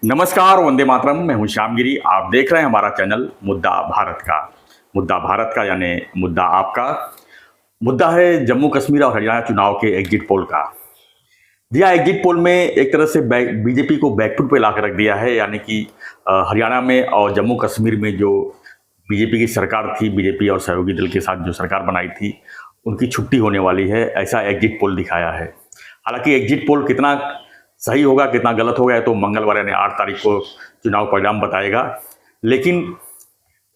नमस्कार, वंदे मातरम। मैं हूं श्यामगिरी। आप देख रहे हैं हमारा चैनल मुद्दा भारत का। मुद्दा भारत का यानी मुद्दा आपका। मुद्दा है जम्मू कश्मीर और हरियाणा चुनाव के एग्जिट पोल का। दिया एग्जिट पोल में एक तरह से बीजेपी को बैकफुट पे लाकर रख दिया है, यानी कि हरियाणा में और जम्मू कश्मीर में जो बीजेपी की सरकार थी, बीजेपी और सहयोगी दल के साथ जो सरकार बनाई थी, उनकी छुट्टी होने वाली है, ऐसा एग्जिट पोल दिखाया है। हालांकि एग्जिट पोल कितना सही होगा कितना गलत होगा तो मंगलवार यानी 8 तारीख को चुनाव परिणाम बताएगा। लेकिन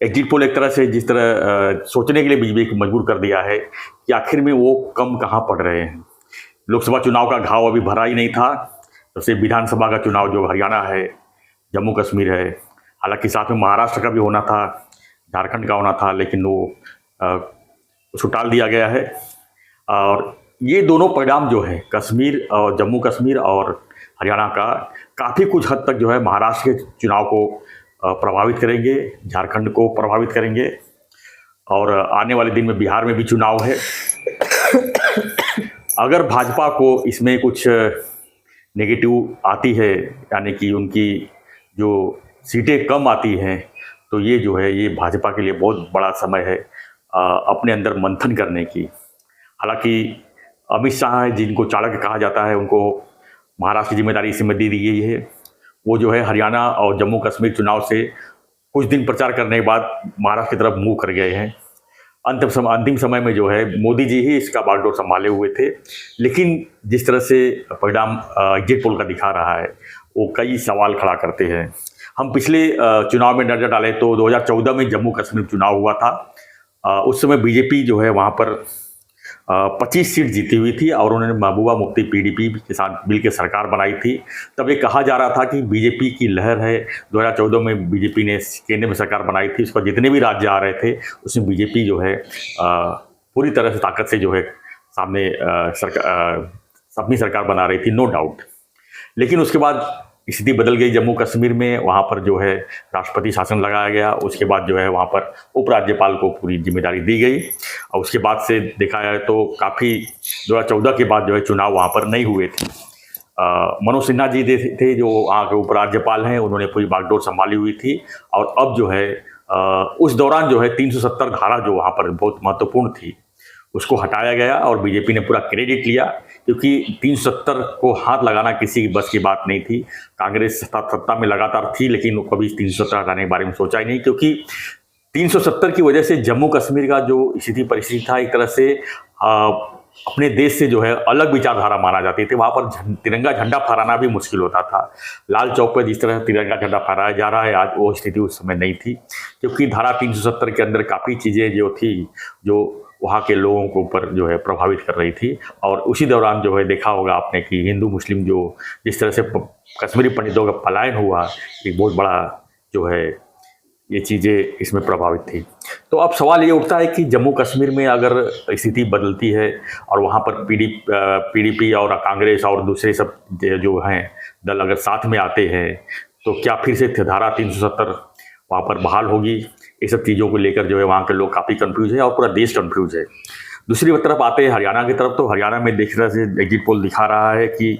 एग्जिट पोल एक तरह से जिस तरह सोचने के लिए बीजेपी को मजबूर कर दिया है कि आखिर में वो कम कहाँ पड़ रहे हैं। लोकसभा चुनाव का घाव अभी भरा ही नहीं था, तब से विधानसभा का चुनाव जो हरियाणा है, जम्मू कश्मीर है, हालांकि साथ में महाराष्ट्र का भी होना था, झारखंड का होना था, लेकिन वो उसको टाल दिया गया है। और ये दोनों परिणाम जो है कश्मीर और जम्मू कश्मीर और हरियाणा का काफ़ी कुछ हद तक जो है महाराष्ट्र के चुनाव को प्रभावित करेंगे, झारखंड को प्रभावित करेंगे, और आने वाले दिन में बिहार में भी चुनाव है। अगर भाजपा को इसमें कुछ नेगेटिव आती है, यानी कि उनकी जो सीटें कम आती हैं, तो ये जो है ये भाजपा के लिए बहुत बड़ा समय है अपने अंदर मंथन करने की। हालांकि अमित शाह जिनको चाणक्य कहा जाता है, उनको महाराष्ट्र की जिम्मेदारी इसमें दे दी गई है। वो जो है हरियाणा और जम्मू कश्मीर चुनाव से कुछ दिन प्रचार करने के बाद महाराष्ट्र की तरफ मुंह कर गए हैं। अंतिम समय में जो है मोदी जी ही इसका बागडोर संभाले हुए थे। लेकिन जिस तरह से परिणाम एग्जिट पोल का दिखा रहा है, वो कई सवाल खड़ा करते हैं। हम पिछले चुनाव में नजर डालें तो 2014 में जम्मू कश्मीर चुनाव हुआ था। उस समय बीजेपी जो है वहाँ पर 25 सीट जीती हुई थी और उन्होंने महबूबा मुफ्ती पीडीपी के साथ मिलकर सरकार बनाई थी। तब ये कहा जा रहा था कि बीजेपी की लहर है। 2014 में बीजेपी ने केंद्र में सरकार बनाई थी, उस पर जितने भी राज्य आ रहे थे उसमें बीजेपी जो है पूरी तरह से ताकत से जो है सामने अपनी सरकार बना रही थी, नो डाउट। लेकिन उसके बाद स्थिति बदल गई जम्मू कश्मीर में। वहाँ पर जो है राष्ट्रपति शासन लगाया गया। उसके बाद जो है वहाँ पर उपराज्यपाल को पूरी जिम्मेदारी दी गई, और उसके बाद से देखा जाए तो काफ़ी 2014 के बाद जो है चुनाव वहाँ पर नहीं हुए थे। मनोज सिन्हा जी थे जो वहाँ के उपराज्यपाल हैं, उन्होंने पूरी बागडोर संभाली हुई थी। और अब जो है उस दौरान जो है 370 धारा जो वहाँ पर बहुत महत्वपूर्ण थी, उसको हटाया गया और बीजेपी ने पूरा क्रेडिट लिया, क्योंकि 370 को हाथ लगाना किसी की बस की बात नहीं थी। कांग्रेस सत्ता में लगातार थी, लेकिन वो कभी 370 हटाने के बारे में सोचा ही नहीं, क्योंकि 370 की वजह से जम्मू कश्मीर का जो स्थिति परिस्थिति था, एक तरह से अपने देश से जो है अलग विचारधारा माना जाती थी। वहाँ पर तिरंगा झंडा फहराना भी मुश्किल होता था। लाल चौक पर जिस तरह तिरंगा झंडा फहराया जा रहा है आज, वो स्थिति उस समय नहीं थी, क्योंकि धारा 370 के अंदर काफ़ी चीज़ें जो थी जो वहाँ के लोगों को ऊपर जो है प्रभावित कर रही थी। और उसी दौरान जो है देखा होगा आपने कि हिंदू मुस्लिम जो जिस तरह से कश्मीरी पंडितों का पलायन हुआ, एक बहुत बड़ा जो है ये चीज़ें इसमें प्रभावित थी। तो अब सवाल ये उठता है कि जम्मू कश्मीर में अगर स्थिति बदलती है और वहाँ पर पीडीपी और कांग्रेस और दूसरे सब जो हैं दल अगर साथ में आते हैं, तो क्या फिर से धारा 370 वहाँ पर बहाल होगी? ये सब चीज़ों को लेकर जो है वहाँ के लोग काफ़ी कंफ्यूज है और पूरा देश कंफ्यूज है। दूसरी तरफ आते हैं हरियाणा की तरफ, तो हरियाणा में देख रहे से एग्जिट पोल दिखा रहा है कि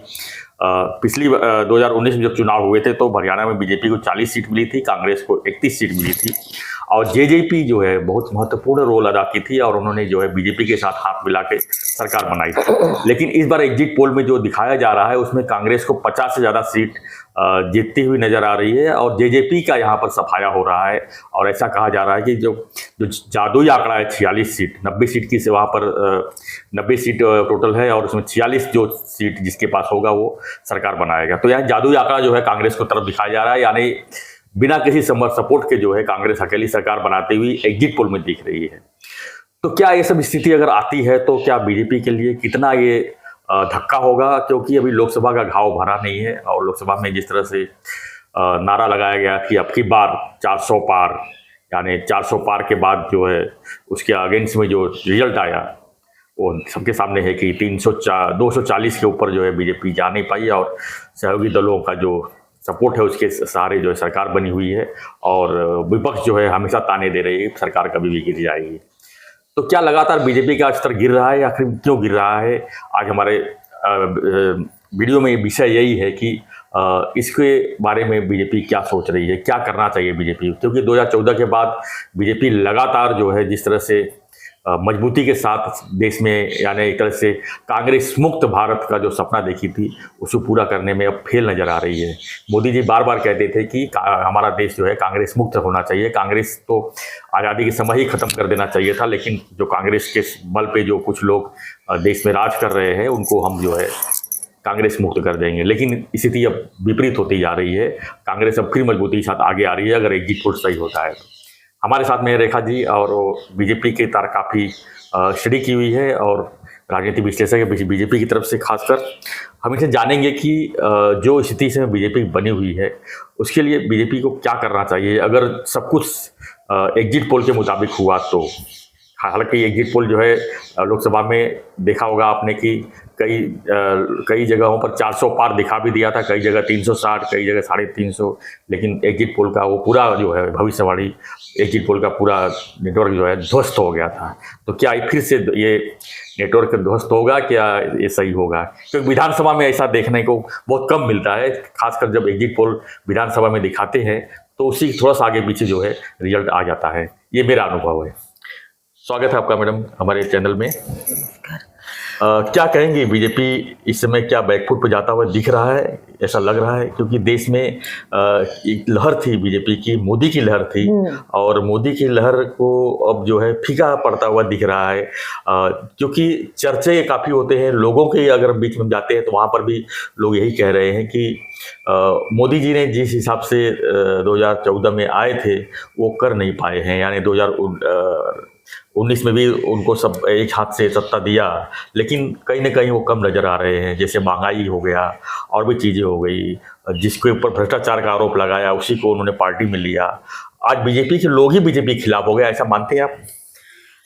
पिछली 2019 में जब चुनाव हुए थे तो हरियाणा में बीजेपी को 40 सीट मिली थी, कांग्रेस को 31 सीट मिली थी, और जेजेपी जो है बहुत महत्वपूर्ण रोल अदा की थी और उन्होंने जो है बीजेपी के साथ हाथ मिला के सरकार बनाई थी। लेकिन इस बार एग्जिट पोल में जो दिखाया जा रहा है उसमें कांग्रेस को 50 से ज़्यादा सीट जीतती हुई नजर आ रही है और जेजेपी का यहाँ पर सफाया हो रहा है। और ऐसा कहा जा रहा है कि जो जादुई आंकड़ा है 46 सीट, 90 सीट की से वहाँ पर 90 सीट टोटल है और उसमें 46 जो सीट जिसके पास होगा वो सरकार बनाएगा। तो यहाँ जादुई आंकड़ा जो है कांग्रेस को तरफ दिखाया जा रहा है, यानी बिना किसी सपोर्ट के जो है कांग्रेस अकेली सरकार बनाती हुई एग्जिट पोल में दिख रही है। तो क्या ये सब स्थिति अगर आती है तो क्या बीजेपी के लिए कितना ये धक्का होगा? क्योंकि अभी लोकसभा का घाव भरा नहीं है और लोकसभा में जिस तरह से नारा लगाया गया कि अब की बार 400 पार, यानी 400 पार के बाद जो है उसके अगेंस्ट में जो रिजल्ट आया वो सबके सामने है कि 240 के ऊपर जो है बीजेपी जा नहीं पाई और सहयोगी दलों का जो सपोर्ट है उसके सहारे जो है सरकार बनी हुई है। और विपक्ष जो है हमेशा ताने दे रही है सरकार कभी भी गिर जाएगी। तो क्या लगातार बीजेपी का स्तर गिर रहा है, आखिर क्यों गिर रहा है? आज हमारे वीडियो में विषय यही है कि इसके बारे में बीजेपी क्या सोच रही है, क्या करना चाहिए बीजेपी? क्योंकि 2014 के बाद बीजेपी लगातार जो है जिस तरह से मजबूती के साथ देश में, यानी एक तरह से कांग्रेस मुक्त भारत का जो सपना देखी थी उसको पूरा करने में अब फेल नज़र आ रही है। मोदी जी बार बार कहते थे कि हमारा देश जो है कांग्रेस मुक्त होना चाहिए, कांग्रेस तो आज़ादी के समय ही ख़त्म कर देना चाहिए था, लेकिन जो कांग्रेस के बल पे जो कुछ लोग देश में राज कर रहे हैं उनको हम जो है कांग्रेस मुक्त कर देंगे। लेकिन स्थिति अब विपरीत होती जा रही है, कांग्रेस अब फिर मजबूती के साथ आगे आ रही है अगर एग्जिट पोल सही होता है। हमारे साथ में रेखा जी और बीजेपी की तरह काफ़ी स्टडी की हुई है और राजनीतिक विश्लेषक है बीजेपी की तरफ से। खासकर हम इसे जानेंगे कि जो स्थिति से बीजेपी बनी हुई है उसके लिए बीजेपी को क्या करना चाहिए अगर सब कुछ एग्जिट पोल के मुताबिक हुआ तो। हालांकि एग्जिट पोल जो है लोकसभा में देखा होगा आपने कि कई जगहों पर 400 पार दिखा भी दिया था, कई जगह 360, कई जगह 350, लेकिन एग्जिट पोल का वो पूरा जो है भविष्यवाणी एग्जिट पोल का पूरा नेटवर्क जो है ध्वस्त हो गया था। तो क्या फिर से ये नेटवर्क ध्वस्त होगा, क्या ये सही होगा? क्योंकि विधानसभा में ऐसा देखने को बहुत कम मिलता है, खासकर जब एग्जिट पोल विधानसभा में दिखाते हैं तो उसी थोड़ा सा आगे पीछे जो है रिजल्ट आ जाता है। ये मेरा अनुभव है। स्वागत है आपका मैडम हमारे चैनल में। क्या कहेंगे, बीजेपी इस समय क्या बैकफुट पर जाता हुआ दिख रहा है, ऐसा लग रहा है? क्योंकि देश में एक लहर थी बीजेपी की, मोदी की लहर थी, और मोदी की लहर को अब जो है फीका पड़ता हुआ दिख रहा है। क्योंकि चर्चे काफ़ी होते हैं लोगों के, अगर बीच में जाते हैं तो वहाँ पर भी लोग यही कह रहे हैं कि मोदी जी ने जिस हिसाब से 2014 में आए थे वो कर नहीं पाए हैं, यानी 2019 में भी उनको सब एक हाथ से सत्ता दिया, लेकिन कहीं ना कहीं वो कम नज़र आ रहे हैं। जैसे महंगाई हो गया और भी चीज़ें हो गई, जिसके ऊपर भ्रष्टाचार का आरोप लगाया उसी को उन्होंने पार्टी में लिया। आज बीजेपी के लोग ही बीजेपी के खिलाफ हो गए, ऐसा मानते हैं आप?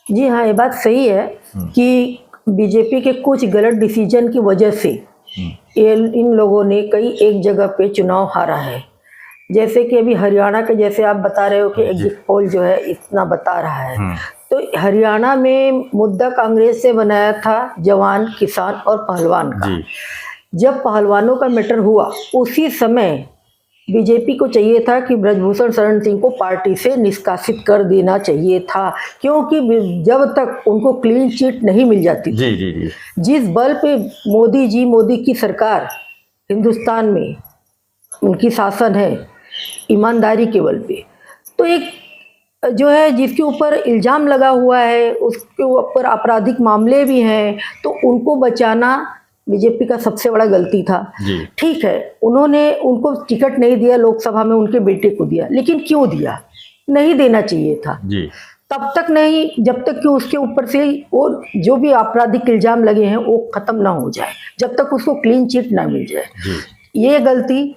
जी हाँ, ये बात सही है कि बीजेपी के कुछ गलत डिसीजन की वजह से इन लोगों ने कई एक जगह पे चुनाव हारा है। जैसे कि अभी हरियाणा के, जैसे आप बता रहे हो कि एग्जिट पोल जो है इतना बता रहा है, तो हरियाणा में मुद्दा कांग्रेस से बनाया था जवान, किसान और पहलवान का। जब पहलवानों का मैटर हुआ उसी समय बीजेपी को चाहिए था कि ब्रजभूषण शरण सिंह को पार्टी से निष्कासित कर देना चाहिए था, क्योंकि जब तक उनको क्लीन चिट नहीं मिल जाती थी, जिस बल पे मोदी की सरकार हिंदुस्तान में उनकी शासन है ईमानदारी के बल पे, तो एक जो है जिसके ऊपर इल्ज़ाम लगा हुआ है उसके ऊपर आपराधिक मामले भी हैं, तो उनको बचाना बीजेपी का सबसे बड़ा गलती था। ठीक है, उन्होंने उनको टिकट नहीं दिया लोकसभा में, उनके बेटे को दिया, लेकिन क्यों दिया? नहीं देना चाहिए था तब तक नहीं, जब तक कि उसके ऊपर से वो जो भी आपराधिक इल्ज़ाम लगे हैं वो ख़त्म ना हो जाए, जब तक उसको क्लीन चिट ना मिल जाए। ये गलती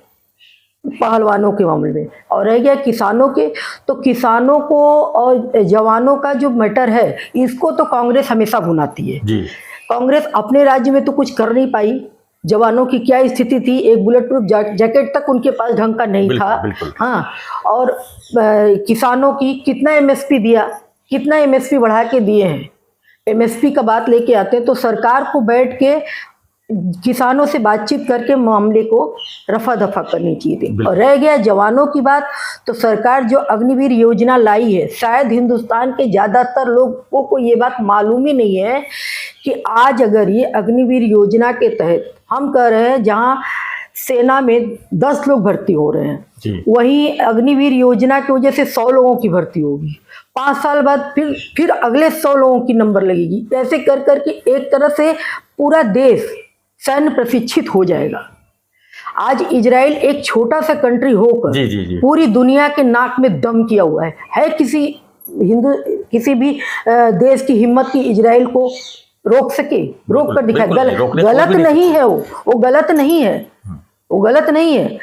पहलवानों के मामले में। और रह गया किसानों के, तो किसानों को और जवानों का जो मैटर है इसको तो कांग्रेस हमेशा भुनाती है। कांग्रेस अपने राज्य में तो कुछ कर नहीं पाई। जवानों की क्या स्थिति थी, एक बुलेट प्रूफ जैकेट तक उनके पास ढंग का नहीं था। हाँ, और किसानों की कितना एमएसपी दिया, कितना एमएसपी बढ़ा के दिए हैं। एमएसपी का बात लेके आते हैं तो सरकार को बैठ के किसानों से बातचीत करके मामले को रफा दफा करनी चाहिए थी। और रह गया जवानों की बात, तो सरकार जो अग्निवीर योजना लाई है, शायद हिंदुस्तान के ज़्यादातर लोगों को ये बात मालूम ही नहीं है कि आज अगर ये अग्निवीर योजना के तहत हम कह रहे हैं जहाँ सेना में 10 लोग भर्ती हो रहे हैं, वहीं अग्निवीर योजना की वजह से 100 लोगों की भर्ती होगी। 5 साल बाद फिर अगले 100 लोगों की नंबर लगेगी। ऐसे कर करके एक तरह से पूरा देश सैन्य प्रशिक्षित हो जाएगा। आज इजराइल एक छोटा सा कंट्री होकर पूरी दुनिया के नाक में दम किया हुआ है किसी भी देश की हिम्मत की इजराइल को रोक सके, रोक कर दिखाए। गलत नहीं है, वो गलत नहीं है, वो गलत नहीं है,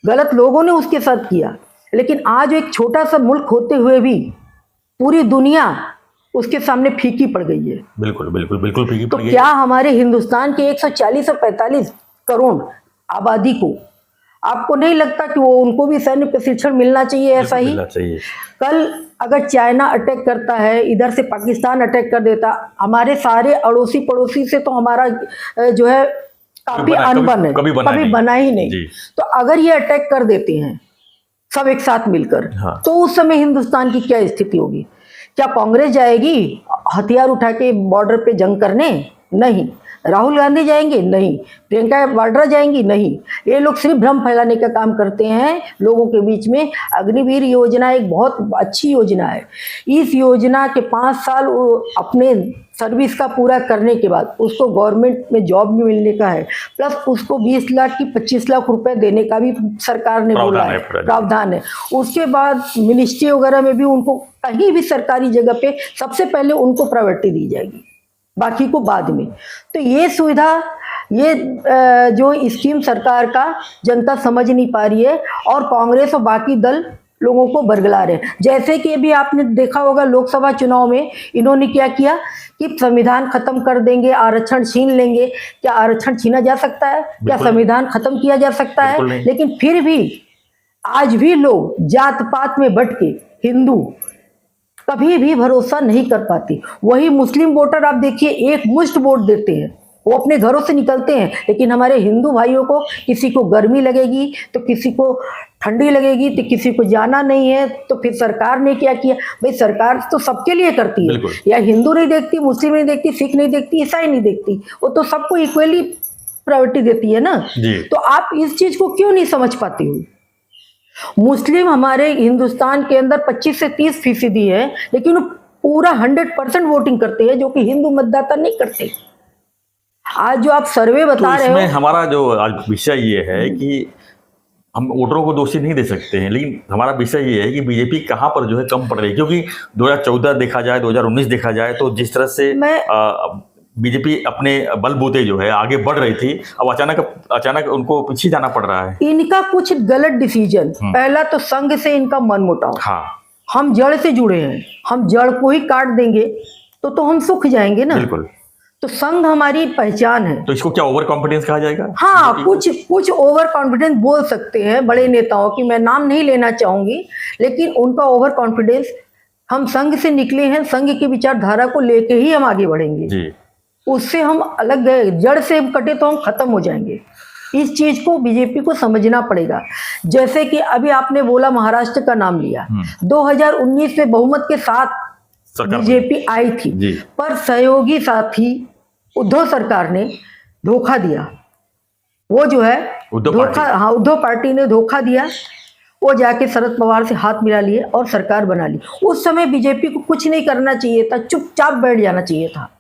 गलत लोगों ने उसके साथ किया। लेकिन आज एक छोटा सा मुल्क होते हुए भी पूरी दुनिया उसके सामने फीकी पड़ गई है। बिल्कुल बिल्कुल बिल्कुल फीकी पड़ गई। तो क्या हमारे हिंदुस्तान के 140 से 45 करोड़ आबादी को, आपको नहीं लगता कि वो उनको भी सैन्य प्रशिक्षण मिलना चाहिए? ऐसा ही कल अगर चाइना अटैक करता है, इधर से पाकिस्तान अटैक कर देता, हमारे सारे अड़ोसी पड़ोसी से तो हमारा जो है काफी अनबन है, कभी बना ही नहीं। तो अगर ये अटैक कर देते हैं सब एक साथ मिलकर, हाँ। तो उस समय हिंदुस्तान की क्या स्थिति होगी? क्या कांग्रेस जाएगी हथियार उठा के बॉर्डर पे जंग करने? नहीं। राहुल गांधी जाएंगे? नहीं। प्रियंका वाड्रा जाएंगी? नहीं। ये लोग सिर्फ भ्रम फैलाने का काम करते हैं लोगों के बीच में। अग्निवीर योजना एक बहुत अच्छी योजना है। इस योजना के 5 साल अपने सर्विस का पूरा करने के बाद उसको गवर्नमेंट में जॉब भी मिलने का है, प्लस उसको 20 लाख की 25 लाख रुपए देने का भी सरकार ने बोला है, प्रावधान है। उसके बाद मिनिस्ट्री वगैरह में भी उनको कहीं भी सरकारी जगह पे सबसे पहले उनको प्रायोरिटी दी जाएगी, बाकी को बाद में। तो ये सुविधा, ये जो स्कीम सरकार का जनता समझ नहीं पा रही है और कांग्रेस और बाकी दल लोगों को बरगला रहे हैं। जैसे कि अभी आपने देखा होगा लोकसभा चुनाव में इन्होंने क्या किया कि संविधान खत्म कर देंगे, आरक्षण छीन लेंगे। क्या आरक्षण छीना जा सकता है? क्या संविधान खत्म किया जा सकता है? लेकिन फिर भी आज भी लोग जात पात में बट के हिंदू कभी भी भरोसा नहीं कर पाती। वही मुस्लिम वोटर आप देखिए एक मुश्त वोट देते हैं, वो अपने घरों से निकलते हैं, लेकिन हमारे हिंदू भाइयों को किसी को गर्मी लगेगी तो किसी को ठंडी लगेगी तो किसी को जाना नहीं है। तो फिर सरकार ने क्या किया? भाई सरकार तो सबके लिए करती है, या हिंदू नहीं देखती, मुस्लिम नहीं देखती, सिख नहीं देखती, ईसाई नहीं देखती, वो तो सबको इक्वली प्रायोरिटी देती है ना। तो आप इस चीज को क्यों नहीं समझ पाती हो? मुस्लिम हमारे हिंदुस्तान के अंदर 25 से 30% है, लेकिन वो पूरा 100% वोटिंग करते हैं, जो कि हिंदू मतदाता नहीं करते। आज जो आप सर्वे बता रहे हो, हमारा जो आज विषय ये है कि हम वोटरों को दोषी नहीं दे सकते हैं, लेकिन हमारा विषय ये है कि बीजेपी कहाँ पर जो है कम पड़ रही है। क्योंकि 2014 देखा जाए, 2019 देखा जाए, तो जिस तरह से बीजेपी अपने बलबूते जो है आगे बढ़ रही थी, अब अचानक उनको पीछे जाना पड़ रहा है। इनका कुछ गलत डिसीजन। पहला तो संघ से इनका मनमुटाव। हाँ, हम जड़ से जुड़े हैं, हम जड़ को ही काट देंगे तो हम सूख जाएंगे ना। बिल्कुल। तो संघ हमारी पहचान है। तो इसको क्या ओवर कॉन्फिडेंस कहा जाएगा? हाँ, कुछ ओवर कॉन्फिडेंस बोल सकते हैं बड़े नेताओं की, मैं नाम नहीं लेना चाहूंगी, लेकिन उनका ओवर कॉन्फिडेंस। हम संघ से निकले हैं, संघ की विचारधारा को लेके ही हम आगे बढ़ेंगे जी। उससे हम अलग गए, जड़ से हम कटे तो हम खत्म हो जाएंगे। इस चीज को बीजेपी को समझना पड़ेगा। जैसे कि अभी आपने बोला महाराष्ट्र का नाम लिया, 2019 में बहुमत के साथ बीजेपी आई थी, पर सहयोगी साथी उद्धव सरकार ने धोखा दिया। वो जो है उद्धव पार्टी ने धोखा दिया। वो जाके शरद पवार से हाथ मिला लिए और सरकार बना ली। उस समय बीजेपी को कुछ नहीं करना चाहिए था, चुपचाप बैठ जाना चाहिए था।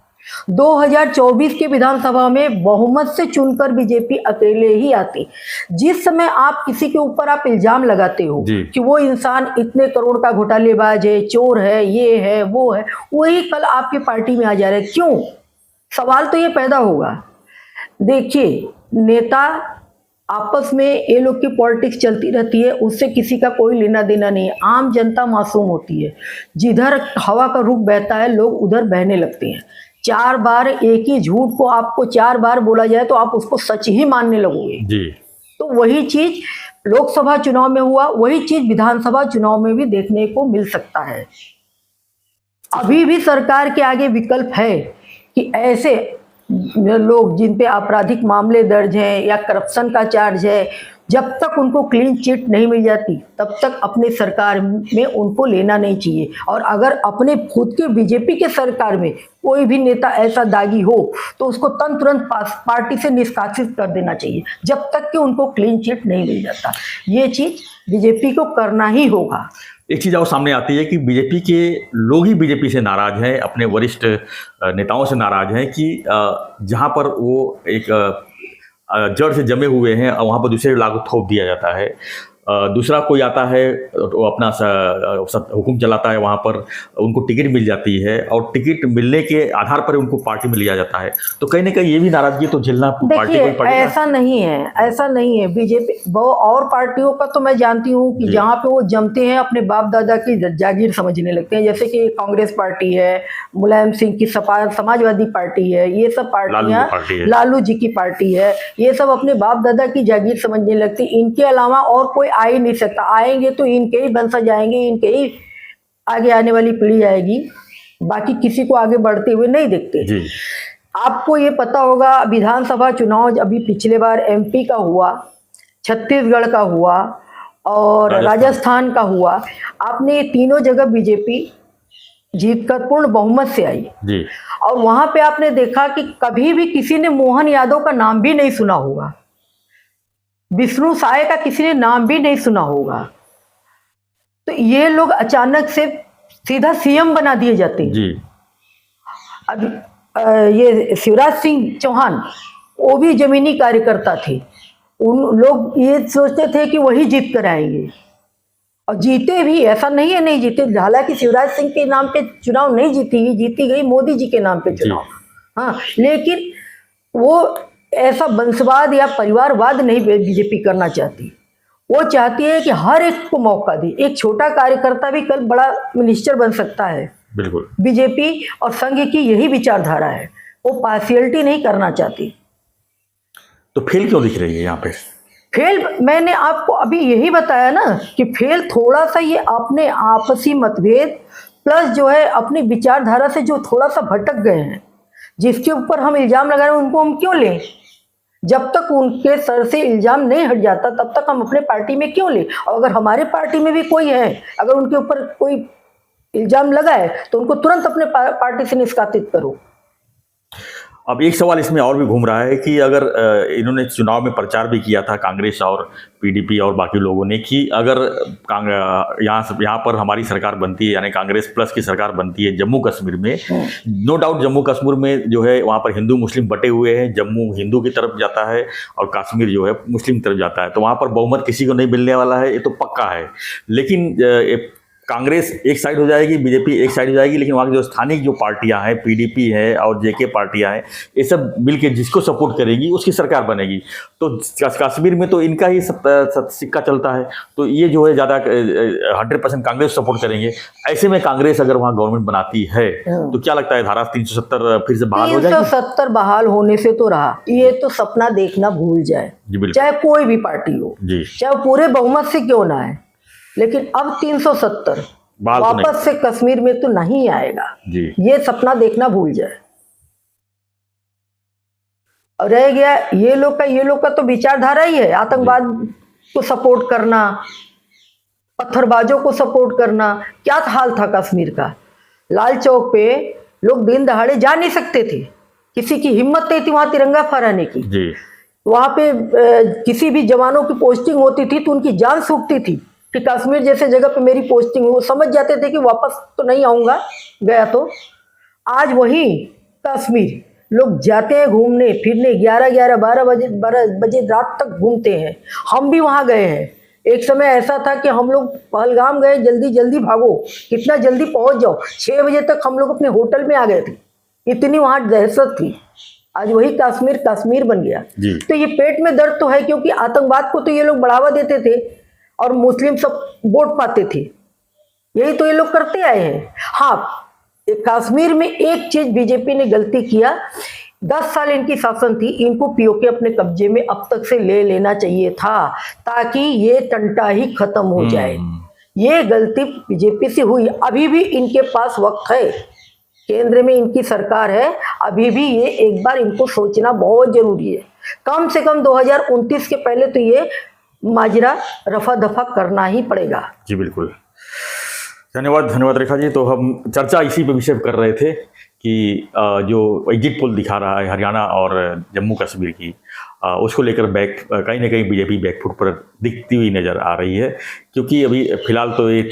2024 के विधानसभा में बहुमत से चुनकर बीजेपी अकेले ही आती। जिस समय आप किसी के ऊपर आप इल्जाम लगाते हो कि वो इंसान इतने करोड़ का घोटालेबाज है, चोर है, ये है, वो है, वही कल आपकी पार्टी में आ जा रहे हैं। क्यों? सवाल तो ये पैदा होगा। देखिए, नेता आपस में ये लोग की पॉलिटिक्स चलती रहती है, उससे किसी का कोई लेना देना नहीं है। आम जनता मासूम होती है, जिधर हवा का रुख बहता है लोग उधर बहने लगते हैं। 4 बार एक ही झूठ को आपको 4 बार बोला जाए तो आप उसको सच ही मानने लगोगे जी। तो वही चीज लोकसभा चुनाव में हुआ, वही चीज विधानसभा चुनाव में भी देखने को मिल सकता है। अभी भी सरकार के आगे विकल्प है कि ऐसे लोग जिन पे आपराधिक मामले दर्ज हैं या करप्शन का चार्ज है, जब तक उनको क्लीन चिट नहीं मिल जाती तब तक अपने सरकार में उनको लेना नहीं चाहिए। और अगर अपने खुद के बीजेपी के सरकार में कोई भी नेता ऐसा दागी हो तो उसको तुरंत पार्टी से निष्कासित कर देना चाहिए, जब तक कि उनको क्लीन चिट नहीं मिल जाता। ये चीज बीजेपी को करना ही होगा। एक चीज़ और सामने आती है कि बीजेपी के लोग ही बीजेपी से नाराज हैं, अपने वरिष्ठ नेताओं से नाराज हैं कि जहां पर वो एक जड़ से जमे हुए हैं वहां पर दूसरे लागू थोप दिया जाता है। दूसरा कोई आता है तो अपना हुक्म चलाता है, वहाँ पर उनको टिकट मिल जाती है और टिकट मिलने के आधार पर उनको पार्टी में लिया जाता है। तो कहीं ना कहीं ये भी नाराजगी तो झेलना पार्टी को पड़ेगा। ऐसा नहीं है, ऐसा नहीं है। बीजेपी वो और पार्टियों का तो मैं जानती हूँ कि जहाँ पे वो जमते हैं अपने बाप दादा की जागीर समझने लगते हैं। जैसे कि कांग्रेस पार्टी है, मुलायम सिंह की समाजवादी पार्टी है, ये सब पार्टियाँ, लालू जी की पार्टी है, ये सब अपने बाप दादा की जागीर समझने लगती। इनके अलावा और कोई आ ही नहीं सकता। आएंगे तो इनके ही वंशज आएंगे, इनके ही आगे आने वाली पीढ़ी आएगी, बाकी किसी को आगे बढ़ते हुए नहीं देखते। आपको ये पता होगा, विधानसभा चुनाव अभी पिछले बार एमपी का हुआ, छत्तीसगढ़ का हुआ और राजस्थान का हुआ। आपने ये तीनों जगह बीजेपी जीतकर पूर्ण बहुमत से आई जी। और वहां पे आपने देखा कि कभी भी किसी ने मोहन यादव का नाम भी नहीं सुना होगा, विष्णु साय का किसी ने नाम भी नहीं सुना होगा। तो ये लोग अचानक से सीधा सीएम बना दिए जाते हैं जी। अब ये शिवराज सिंह चौहान, वो भी जमीनी कार्यकर्ता थे। उन लोग ये सोचते थे कि वही जीत कर आएंगे और जीते भी, ऐसा नहीं है नहीं जीते। हालांकि शिवराज सिंह के नाम पे चुनाव नहीं जीती गई मोदी जी के नाम पे चुनाव, हाँ, लेकिन वो ऐसा वंशवाद या परिवारवाद नहीं बीजेपी करना चाहती। वो चाहती है कि हर एक को मौका दे, एक छोटा कार्यकर्ता भी कल बड़ा मिनिस्टर बन सकता है। बिल्कुल। बीजेपी और संघ की यही विचारधारा है, वो पार्शियलिटी नहीं करना चाहती। तो फेल क्यों दिख रही है यहाँ पे? फेल मैंने आपको अभी यही बताया ना कि फेल थोड़ा सा ये अपने आपसी मतभेद प्लस जो है अपनी विचारधारा से जो थोड़ा सा भटक गए हैं, जिसके ऊपर हम इल्जाम लगा रहे हैं उनको हम क्यों लें? जब तक उनके सर से इल्जाम नहीं हट जाता तब तक हम अपने पार्टी में क्यों लें? और अगर हमारे पार्टी में भी कोई है, अगर उनके ऊपर कोई इल्जाम लगा है तो उनको तुरंत अपने पार्टी से निष्कासित करो। अब एक सवाल इसमें और भी घूम रहा है कि अगर इन्होंने चुनाव में प्रचार भी किया था कांग्रेस और पीडीपी और बाकी लोगों ने कि अगर यहाँ पर हमारी सरकार बनती है, यानी कांग्रेस प्लस की सरकार बनती है जम्मू कश्मीर में, नो डाउट जम्मू कश्मीर में जो है वहाँ पर हिंदू मुस्लिम बटे हुए हैं, जम्मू हिंदू की तरफ जाता है और कश्मीर जो है मुस्लिम की तरफ जाता है, तो वहाँ पर बहुमत किसी को नहीं मिलने वाला है, ये तो पक्का है। लेकिन कांग्रेस एक साइड हो जाएगी, बीजेपी एक साइड हो जाएगी, लेकिन वहाँ की जो स्थानिक जो पार्टियां हैं, पीडीपी है और जेके पार्टियां हैं, ये सब मिलके जिसको सपोर्ट करेगी उसकी सरकार बनेगी। तो कश्मीर में तो इनका ही सिक्का चलता है, तो ये जो है ज़्यादा 100% कांग्रेस सपोर्ट करेंगे। ऐसे में कांग्रेस अगर वहाँ गवर्नमेंट बनाती है तो क्या लगता है धारा 370 फिर से बहाल हो जाएगी? 370 बहाल होने से तो रहा, ये तो सपना देखना भूल जाए, चाहे कोई भी पार्टी हो, चाहे पूरे बहुमत से क्यों ना है, लेकिन अब 370 वापस से कश्मीर में तो नहीं आएगा जी। ये सपना देखना भूल जाए। और रह गया ये लोग का तो विचारधारा ही है आतंकवाद को सपोर्ट करना, पत्थरबाजों को सपोर्ट करना। क्या हाल था कश्मीर का? लाल चौक पे लोग दिन दहाड़े जा नहीं सकते थे, किसी की हिम्मत नहीं थी वहां तिरंगा फहराने की जी। वहां पे किसी भी जवानों की पोस्टिंग होती थी तो उनकी जान सूखती थी कि कश्मीर जैसे जगह पे मेरी पोस्टिंग, वो समझ जाते थे कि वापस तो नहीं आऊँगा गया तो। आज वही कश्मीर लोग जाते हैं घूमने फिरने, 12 बजे रात तक घूमते हैं। हम भी वहाँ गए हैं, एक समय ऐसा था कि हम लोग पहलगाम गए, जल्दी जल्दी भागो, कितना जल्दी पहुँच जाओ, 6 बजे तक हम लोग अपने होटल में आ गए थे, इतनी वहाँ दहशत थी। आज वही कश्मीर बन गया। तो ये पेट में दर्द तो है, क्योंकि आतंकवाद को तो ये लोग बढ़ावा देते थे और मुस्लिम सब वोट पाते थे, यही तो ये लोग करते आए हैं। हाँ, कश्मीर में एक चीज बीजेपी ने गलती किया, 10 साल इनकी शासन थी, इनको पीओके अपने कब्जे में अब तक से ले लेना चाहिए था ताकि ये टंटा ही खत्म हो जाए। ये गलती बीजेपी से हुई। अभी भी इनके पास वक्त है, केंद्र में इनकी सरकार है, अभी भी ये एक बार इनको सोचना बहुत जरूरी है। कम से कम 2029 के पहले तो ये माजरा रफा दफा करना ही पड़ेगा। जी बिल्कुल, धन्यवाद रेखा जी। तो हम चर्चा इसी पे विषय कर रहे थे कि जो एग्जिट पोल दिखा रहा है हरियाणा और जम्मू कश्मीर की, उसको लेकर कहीं ना कहीं बीजेपी बैकफुट पर दिखती हुई नज़र आ रही है, क्योंकि अभी फिलहाल तो ये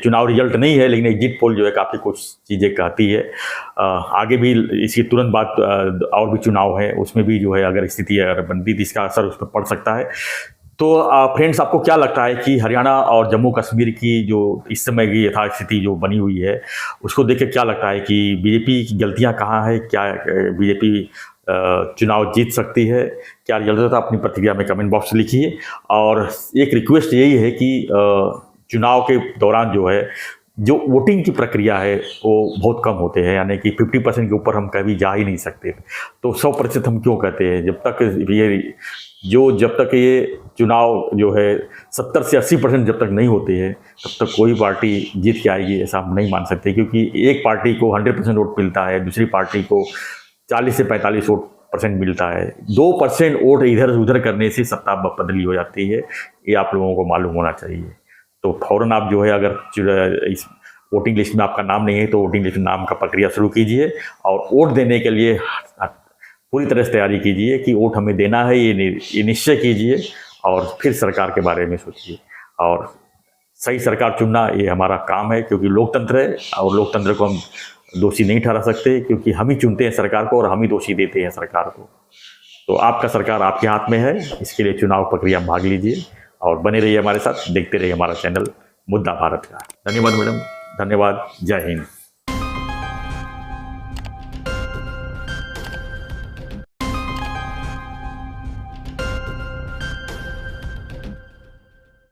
चुनाव रिजल्ट नहीं है, लेकिन एग्जिट पोल जो है काफ़ी कुछ चीज़ें कहती है। आगे भी इसकी तुरंत बाद और भी चुनाव है, उसमें भी जो है अगर स्थिति अगर बनती तो इसका असर उस पर पड़ सकता है। तो फ्रेंड्स, आपको क्या लगता है कि हरियाणा और जम्मू कश्मीर की जो इस समय की यथास्थिति जो बनी हुई है, उसको देख के क्या लगता है कि बीजेपी की गलतियां कहाँ है? क्या बीजेपी चुनाव जीत सकती है? क्या रिजल्ट था? अपनी प्रतिक्रिया में कमेंट बॉक्स में लिखिए। और एक रिक्वेस्ट यही है कि चुनाव के दौरान जो है जो वोटिंग की प्रक्रिया है वो बहुत कम होते हैं, यानी कि 50% के ऊपर हम कभी जा ही नहीं सकते। तो 100% हम क्यों कहते हैं? जब तक ये चुनाव जो है 70 से 80% जब तक नहीं होते हैं तब तक कोई पार्टी जीत के आएगी ऐसा हम नहीं मान सकते, क्योंकि एक पार्टी को 100% वोट मिलता है, दूसरी पार्टी को 40 से 45 % मिलता है। 2% वोट इधर उधर करने से सत्ता बदली हो जाती है, ये आप लोगों को मालूम होना चाहिए। तो फौरन आप जो है, अगर इस वोटिंग लिस्ट में आपका नाम नहीं है तो वोटिंग लिस्ट में नाम का प्रक्रिया शुरू कीजिए और वोट देने के लिए पूरी तरह से तैयारी कीजिए कि वोट हमें देना है, ये निश्चय कीजिए और फिर सरकार के बारे में सोचिए। और सही सरकार चुनना ये हमारा काम है, क्योंकि लोकतंत्र है और लोकतंत्र को हम दोषी नहीं ठहरा सकते, क्योंकि हम ही चुनते हैं सरकार को और हम ही दोषी देते हैं सरकार को। तो आपका सरकार आपके हाथ में है, इसके लिए चुनाव प्रक्रिया में भाग लीजिए और बने रहिए हमारे साथ, देखते रहिए हमारा चैनल मुद्दा भारत का। धन्यवाद मैडम, धन्यवाद, जय हिंद।